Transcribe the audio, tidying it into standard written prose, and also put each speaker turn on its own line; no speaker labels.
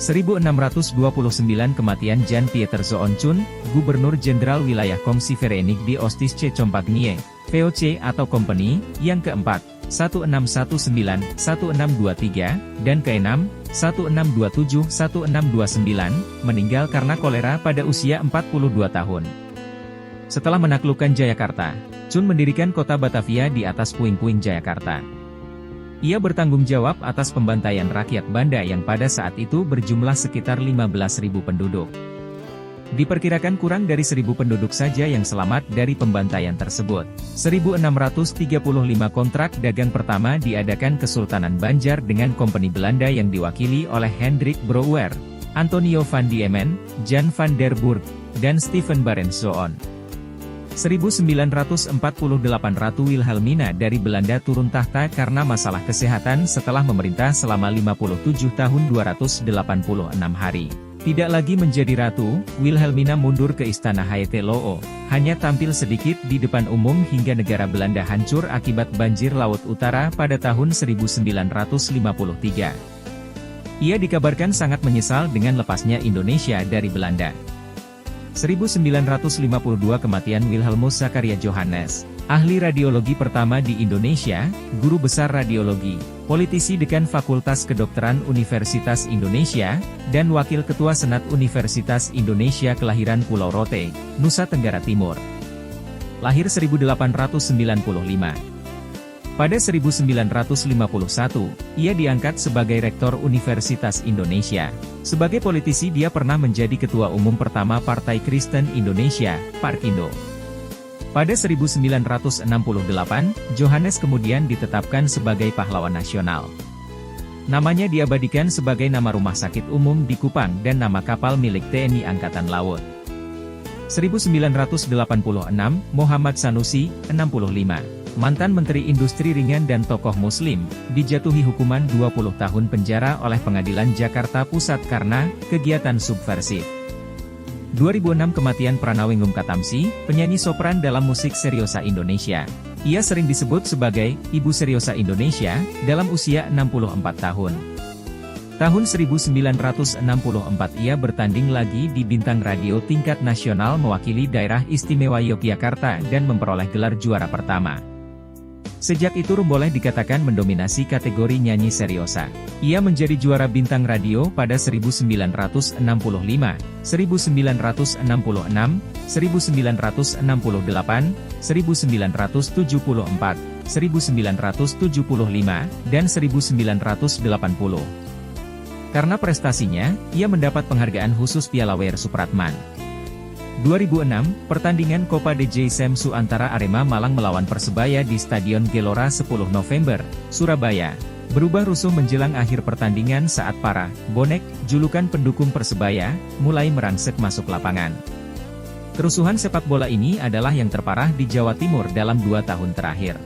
1629 Kematian Jan Pieter Zoon Chun, Gubernur Jenderal Wilayah Komsi Verenigd di Ostische Compagnie, VOC atau Company, yang keempat, 1619-1623, dan keenam, 1627-1629, meninggal karena kolera pada usia 42 tahun. Setelah menaklukkan Jayakarta, Chun mendirikan kota Batavia di atas puing-puing Jayakarta. Ia bertanggung jawab atas pembantaian rakyat Banda yang pada saat itu berjumlah sekitar 15.000 penduduk. Diperkirakan kurang dari 1.000 penduduk saja yang selamat dari pembantaian tersebut. 1635 kontrak dagang pertama diadakan Kesultanan Banjar dengan Kompeni Belanda yang diwakili oleh Hendrik Brouwer, Antonio van Diemen, Jan van der Burg, dan Stephen Barents Zoon. 1948 Ratu Wilhelmina dari Belanda turun tahta karena masalah kesehatan setelah memerintah selama 57 tahun 286 hari. Tidak lagi menjadi ratu, Wilhelmina mundur ke Istana Haeteloo, hanya tampil sedikit di depan umum hingga negara Belanda hancur akibat banjir Laut Utara pada tahun 1953. Ia dikabarkan sangat menyesal dengan lepasnya Indonesia dari Belanda. 1952 Kematian Wilhelmus Zakaria Johannes, ahli radiologi pertama di Indonesia, guru besar radiologi, politisi dekan Fakultas Kedokteran Universitas Indonesia, dan wakil ketua Senat Universitas Indonesia kelahiran Pulau Rote, Nusa Tenggara Timur. Lahir 1895. Pada 1951, ia diangkat sebagai Rektor Universitas Indonesia. Sebagai politisi dia pernah menjadi Ketua Umum pertama Partai Kristen Indonesia, Parkindo. Pada 1968, Johannes kemudian ditetapkan sebagai pahlawan nasional. Namanya diabadikan sebagai nama rumah sakit umum di Kupang dan nama kapal milik TNI Angkatan Laut. 1986, Muhammad Sanusi, 65. Mantan Menteri Industri Ringan dan tokoh Muslim, dijatuhi hukuman 20 tahun penjara oleh Pengadilan Jakarta Pusat karena kegiatan subversif. 2006 Kematian Pranawingum Katamsi, penyanyi sopran dalam musik seriosa Indonesia. Ia sering disebut sebagai Ibu Seriosa Indonesia, dalam usia 64 tahun. Tahun 1964 ia bertanding lagi di Bintang Radio tingkat nasional mewakili Daerah Istimewa Yogyakarta dan memperoleh gelar juara pertama. Sejak itu Rumboleh dikatakan mendominasi kategori nyanyi seriosa. Ia menjadi juara Bintang Radio pada 1965, 1966, 1968, 1974, 1975, dan 1980. Karena prestasinya, ia mendapat penghargaan khusus Piala WR Supratman. 2006, pertandingan Copa DJ Semsu antara Arema Malang melawan Persebaya di Stadion Gelora 10 November, Surabaya, berubah rusuh menjelang akhir pertandingan saat para bonek, julukan pendukung Persebaya, mulai merangsek masuk lapangan. Kerusuhan sepak bola ini adalah yang terparah di Jawa Timur dalam 2 tahun terakhir.